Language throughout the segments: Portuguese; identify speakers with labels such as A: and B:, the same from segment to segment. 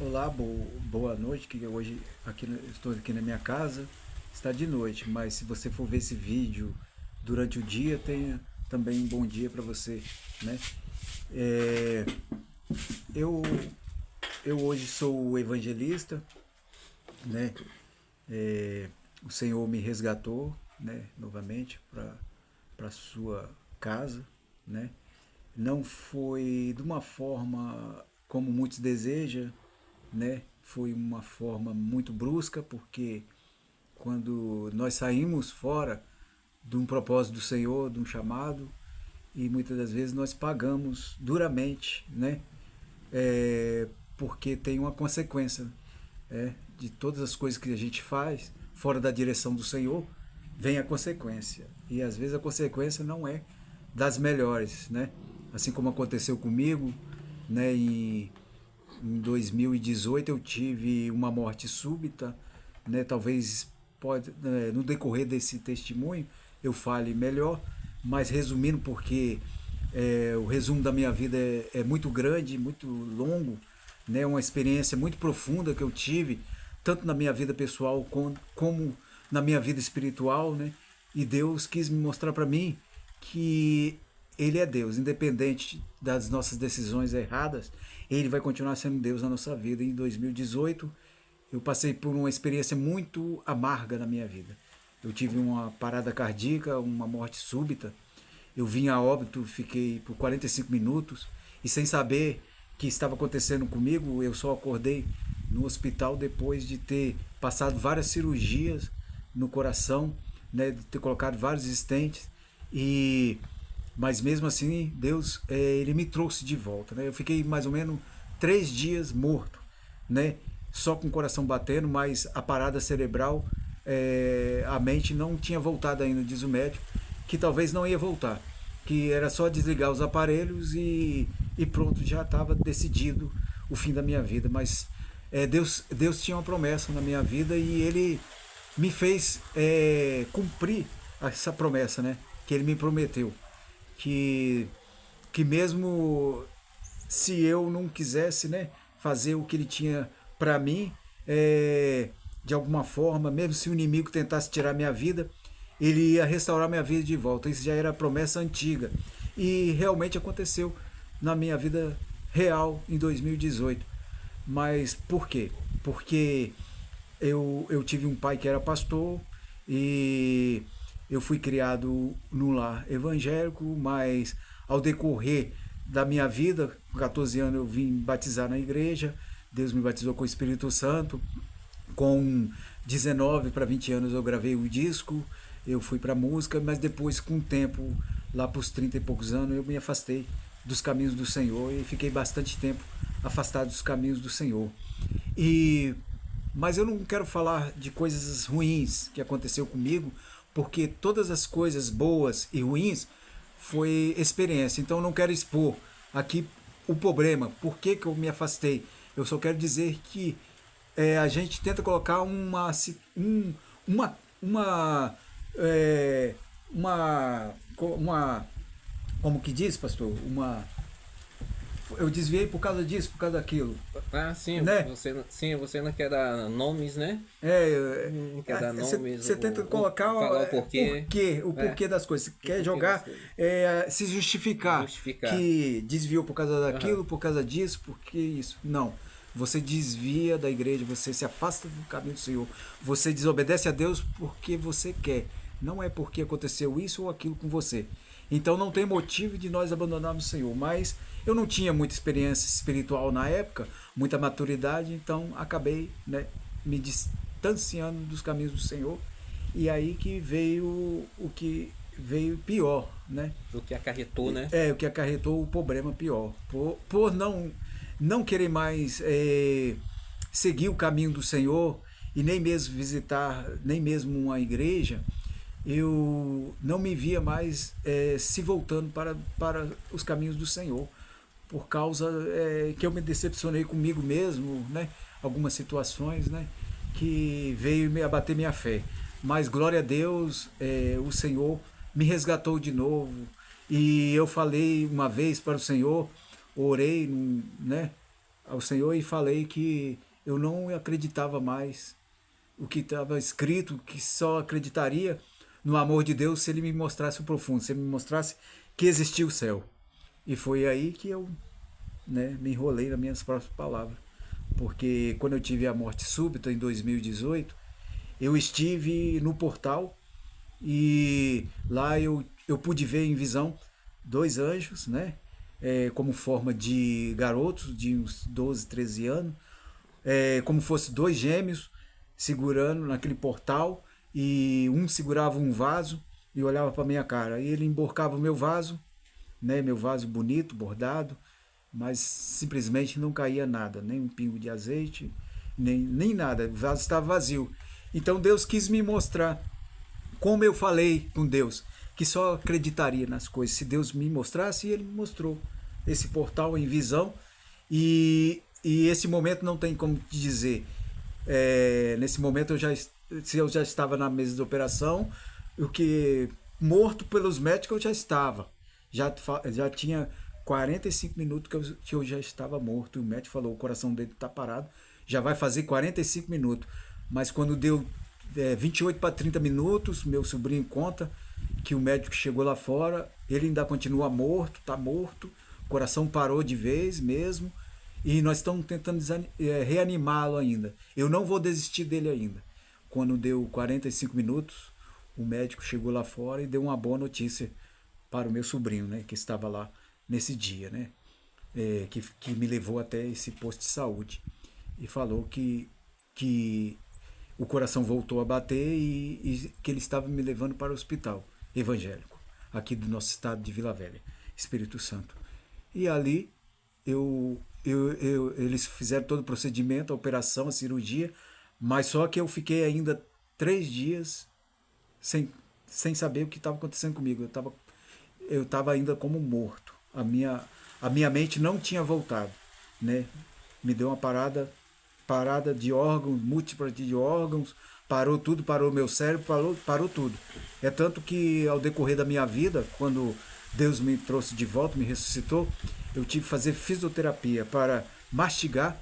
A: Olá, boa noite, que hoje estou aqui na minha casa, está de noite, mas se você for ver esse vídeo durante o dia, tenha também um bom dia para você, né? É, eu, eu hoje sou evangelista, né? O Senhor me resgatou, né, novamente para sua casa, né? Não foi de uma forma como muitos desejam, né? Foi uma forma muito brusca, porque quando nós saímos fora de um propósito do Senhor, de um chamado, e muitas das vezes nós pagamos duramente, né? Porque tem uma consequência, de todas as coisas que a gente faz fora da direção do Senhor, vem a consequência. E às vezes a consequência não é das melhores, né? Assim como aconteceu comigo, né? Em 2018 eu tive uma morte súbita, né? Talvez no decorrer desse testemunho eu fale melhor, mas resumindo, porque o resumo da minha vida é muito grande, muito longo, né? Uma experiência muito profunda que eu tive, tanto na minha vida pessoal como na minha vida espiritual, né? E Deus quis me mostrar para mim que Ele é Deus, independente das nossas decisões erradas, Ele vai continuar sendo Deus na nossa vida. Em 2018, eu passei por uma experiência muito amarga na minha vida. Eu tive uma parada cardíaca, uma morte súbita. Eu vim a óbito, fiquei por 45 minutos e sem saber o que estava acontecendo comigo, eu só acordei no hospital depois de ter passado várias cirurgias no coração, né, de ter colocado vários estentes e mas mesmo assim Deus ele me trouxe de volta, né? Eu fiquei mais ou menos 3 dias morto, né? Só com o coração batendo, mas a parada cerebral, a mente não tinha voltado ainda, diz o médico, que talvez não ia voltar, que era só desligar os aparelhos e pronto, já estava decidido o fim da minha vida. Mas Deus tinha uma promessa na minha vida e Ele me fez cumprir essa promessa, né? Que Ele me prometeu que que mesmo se eu não quisesse, né, fazer o que ele tinha para mim, de alguma forma, mesmo se o inimigo tentasse tirar minha vida, ele ia restaurar minha vida de volta. Isso já era promessa antiga. E realmente aconteceu na minha vida real em 2018. Mas por quê? Porque eu tive um pai que era pastor e eu fui criado num lar evangélico, mas ao decorrer da minha vida, com 14 anos eu vim batizar na igreja, Deus me batizou com o Espírito Santo, com 19 para 20 anos eu gravei o disco, eu fui para música, mas depois com o tempo, lá para os 30 e poucos anos, eu me afastei dos caminhos do Senhor e fiquei bastante tempo afastado dos caminhos do Senhor. E mas eu não quero falar de coisas ruins que aconteceu comigo, porque todas as coisas boas e ruins foi experiência. Então eu não quero expor aqui o problema, por que eu me afastei. Eu só quero dizer que a gente tenta colocar uma, é, uma, como que diz, pastor? Eu desviei por causa disso, por causa daquilo,
B: Ah, sim,
A: né?
B: você não quer dar nomes, né? Não quer dar nomes,
A: Você tenta colocar
B: falar o porquê,
A: o
B: é,
A: porquê das coisas. Você
B: o
A: quer
B: porquê das
A: jogar,
B: coisas.
A: se justificar
B: Justificar.
A: que desviou por causa
B: Aham.
A: daquilo, por causa disso, porque isso. Não. Você desvia da igreja, você se afasta do caminho do Senhor. Você desobedece a Deus porque você quer. Não é porque aconteceu isso ou aquilo com você. Então não tem motivo de nós abandonarmos o Senhor. Mas eu não tinha muita experiência espiritual na época, muita maturidade, então acabei, né, me distanciando dos caminhos do Senhor. E aí que veio o que veio pior, né?
B: O que acarretou, né?
A: O que acarretou o problema pior. Por não querer mais seguir o caminho do Senhor e nem mesmo visitar, nem mesmo uma igreja, eu não me via mais se voltando para os caminhos do Senhor, por causa que eu me decepcionei comigo mesmo, né? Algumas situações, né? Que veio me abater minha fé. Mas glória a Deus, o Senhor me resgatou de novo. E eu falei uma vez para o Senhor, orei, né? ao Senhor e falei que eu não acreditava mais o que estava escrito, que só acreditaria no amor de Deus se Ele me mostrasse o profundo, se Ele me mostrasse que existia o céu. E foi aí que eu, né, me enrolei nas minhas próprias palavras. Porque quando eu tive a morte súbita em 2018, eu estive no portal e lá eu pude ver em visão 2 anjos, né? Como forma de garotos de uns 12, 13 anos, como fosse 2 gêmeos segurando naquele portal, e um segurava um vaso e olhava para minha cara. E ele emborcava o meu vaso, né? Meu vaso bonito, bordado, mas simplesmente não caía nada, nem um pingo de azeite, nem nada, o vaso estava vazio. Então Deus quis me mostrar, como eu falei com Deus, que só acreditaria nas coisas se Deus me mostrasse, e Ele me mostrou esse portal em visão. E esse momento não tem como te dizer, nesse momento se eu já estava na mesa de operação, o que morto pelos médicos eu já estava, já tinha 45 minutos que eu já estava morto. O médico falou, o coração dele está parado, já vai fazer 45 minutos. Mas quando deu 28 para 30 minutos, meu sobrinho conta que o médico chegou lá fora, ele ainda continua morto, está morto, o coração parou de vez mesmo, e nós estamos tentando reanimá-lo ainda. Eu não vou desistir dele ainda. Quando deu 45 minutos, o médico chegou lá fora e deu uma boa notícia para o meu sobrinho, né, que estava lá nesse dia, né, que me levou até esse posto de saúde, e falou que o coração voltou a bater e que ele estava me levando para o hospital evangélico, aqui do nosso estado de Vila Velha, Espírito Santo. E ali eles fizeram todo o procedimento, a operação, a cirurgia, mas só que eu fiquei ainda 3 dias sem saber o que estava acontecendo comigo. Eu estava ainda como morto. A minha mente não tinha voltado, né? Me deu uma parada de órgãos, múltipla de órgãos, parou tudo, parou meu cérebro, parou tudo. É tanto que ao decorrer da minha vida, quando Deus me trouxe de volta, me ressuscitou, eu tive que fazer fisioterapia para mastigar.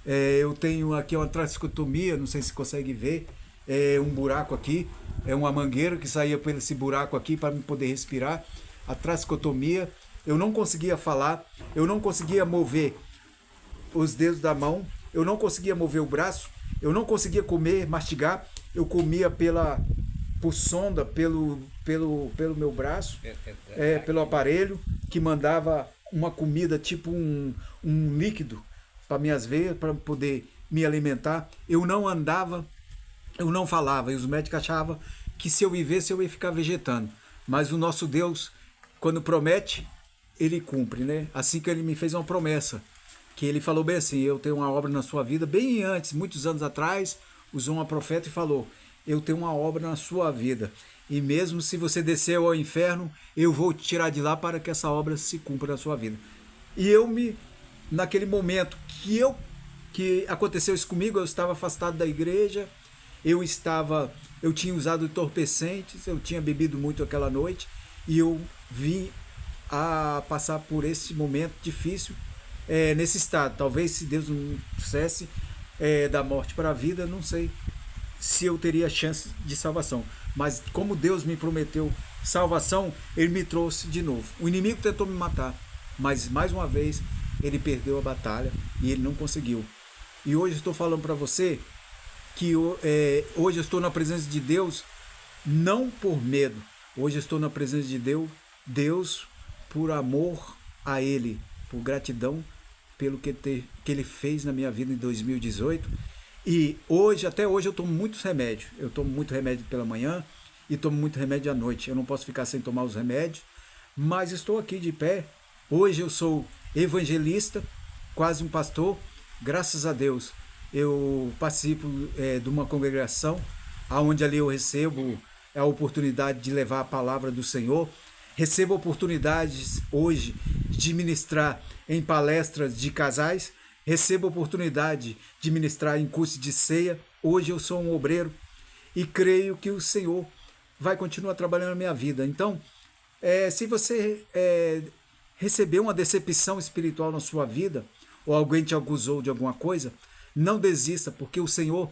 A: Eu tenho aqui uma traqueotomia, não sei se consegue ver, um buraco aqui, uma mangueira que saía por esse buraco aqui para me poder respirar. A traqueotomia, eu não conseguia falar, eu não conseguia mover os dedos da mão, eu não conseguia mover o braço, eu não conseguia comer, mastigar, eu comia por sonda, pelo meu braço, pelo aparelho, que mandava uma comida tipo um líquido para minhas veias, para poder me alimentar. Eu não andava, eu não falava, e os médicos achavam que se eu vivesse eu ia ficar vegetando. Mas o nosso Deus, quando promete, Ele cumpre, né? Assim que Ele me fez uma promessa, que Ele falou bem assim, eu tenho uma obra na sua vida, bem antes, muitos anos atrás, usou uma profeta e falou, eu tenho uma obra na sua vida, e mesmo se você descer ao inferno, eu vou te tirar de lá para que essa obra se cumpra na sua vida. E naquele momento que aconteceu isso comigo, eu estava afastado da igreja, eu tinha usado entorpecentes, eu tinha bebido muito aquela noite, e eu vim a passar por esse momento difícil, nesse estado. Talvez se Deus não me trouxesse da morte para a vida, não sei se eu teria chance de salvação. Mas como Deus me prometeu salvação, Ele me trouxe de novo. O inimigo tentou me matar, mas mais uma vez ele perdeu a batalha e ele não conseguiu. E hoje eu estou falando para você que hoje eu estou na presença de Deus não por medo. Hoje eu estou na presença de Deus por amor a Ele, por gratidão pelo que Ele fez na minha vida em 2018. E até hoje eu tomo muitos remédios. Eu tomo muito remédio pela manhã e tomo muito remédio à noite. Eu não posso ficar sem tomar os remédios, mas estou aqui de pé. Hoje eu sou evangelista, quase um pastor. Graças a Deus eu participo de uma congregação onde ali eu recebo a oportunidade de levar a palavra do Senhor. Recebo oportunidades hoje de ministrar em palestras de casais. Recebo a oportunidade de ministrar em curso de ceia. Hoje eu sou um obreiro e creio que o Senhor vai continuar trabalhando na minha vida. Então, se você recebeu uma decepção espiritual na sua vida, ou alguém te acusou de alguma coisa, não desista, porque o Senhor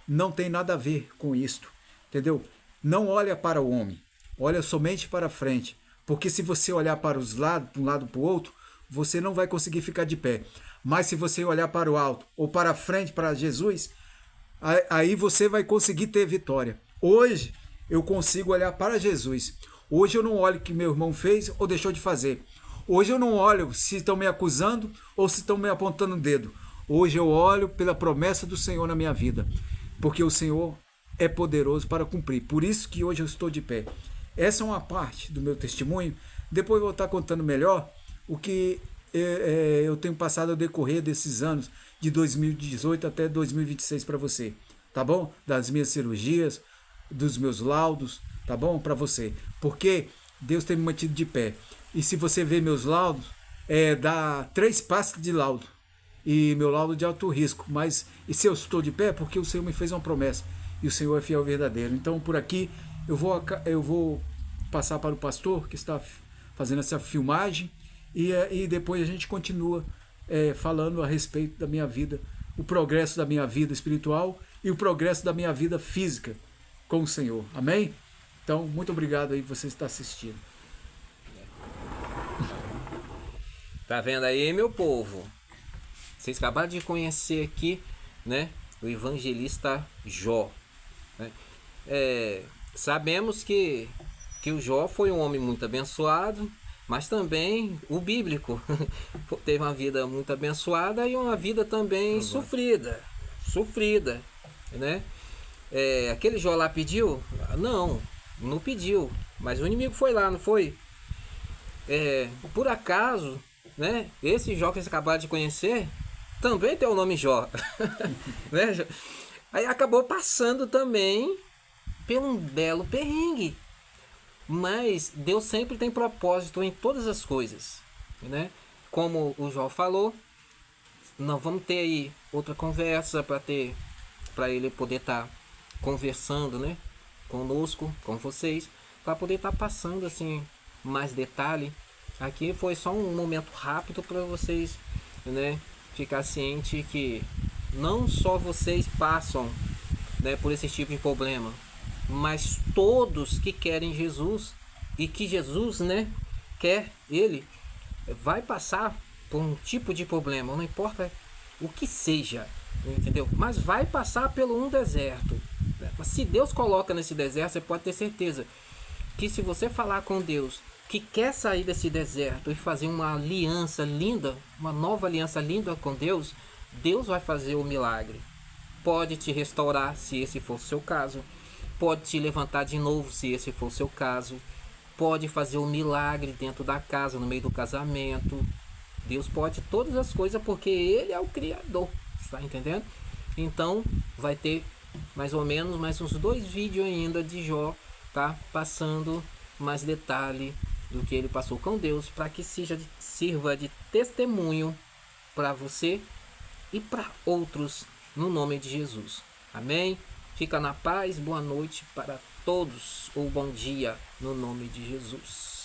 A: não tem nada a ver com isto, entendeu? Não olha para o homem, olha somente para frente, porque se você olhar para os lados, para um lado para o outro, você não vai conseguir ficar de pé. Mas se você olhar para o alto ou para frente, para Jesus, aí você vai conseguir ter vitória. Hoje eu consigo olhar para Jesus. Hoje eu não olho o que meu irmão fez ou deixou de fazer. Hoje eu não olho se estão me acusando ou se estão me apontando o dedo. Hoje eu olho pela promessa do Senhor na minha vida, porque o Senhor é poderoso para cumprir. Por isso que hoje eu estou de pé. Essa é uma parte do meu testemunho. Depois eu vou estar contando melhor o que eu tenho passado ao decorrer desses anos, de 2018 até 2026 para você, tá bom? Das minhas cirurgias, dos meus laudos, tá bom? Para você. Porque Deus tem me mantido de pé. E se você ver meus laudos, dá 3 passos de laudo. E meu laudo de alto risco. Mas e se eu estou de pé? Porque o Senhor me fez uma promessa. E o Senhor é fiel e verdadeiro. Então, por aqui, eu vou passar para o pastor, que está fazendo essa filmagem. E depois a gente continua falando a respeito da minha vida, o progresso da minha vida espiritual e o progresso da minha vida física com o Senhor. Amém? Então, muito obrigado aí por você estar assistindo.
B: Tá vendo aí, meu povo? Vocês acabaram de conhecer aqui, né, o evangelista Jó, né? Sabemos que o Jó foi um homem muito abençoado, mas também o bíblico teve uma vida muito abençoada e uma vida também sofrida, né? Aquele Jó lá pediu? Não pediu, mas o inimigo foi lá, não foi? Por acaso, né? Esse Jó que vocês acabaram de conhecer também tem o nome Jó, né? Aí acabou passando também por um belo perrengue. Mas Deus sempre tem propósito em todas as coisas, né? Como o Jó falou, nós vamos ter aí outra conversa para ele poder estar conversando, né, conosco, com vocês, para poder estar passando assim mais detalhe. Aqui foi só um momento rápido para vocês, né, ficar ciente que não só vocês passam, né, por esse tipo de problema, mas todos que querem Jesus e que Jesus, né, quer, ele vai passar por um tipo de problema, não importa o que seja, entendeu? Mas vai passar pelo um deserto. Mas se Deus coloca nesse deserto, você pode ter certeza que se você falar com Deus que quer sair desse deserto e fazer uma aliança linda, uma nova aliança linda com Deus, Deus vai fazer o milagre. Pode te restaurar, se esse for o seu caso. Pode te levantar de novo, se esse for o seu caso. Pode fazer um milagre dentro da casa, no meio do casamento. Deus pode todas as coisas, porque Ele é o Criador. Está entendendo? Então, vai ter mais ou menos mais uns 2 vídeos ainda de Jó, tá? Passando mais detalhe do que ele passou com Deus, para que sirva de testemunho para você e para outros, no nome de Jesus. Amém? Fica na paz, boa noite para todos, ou bom dia, no nome de Jesus.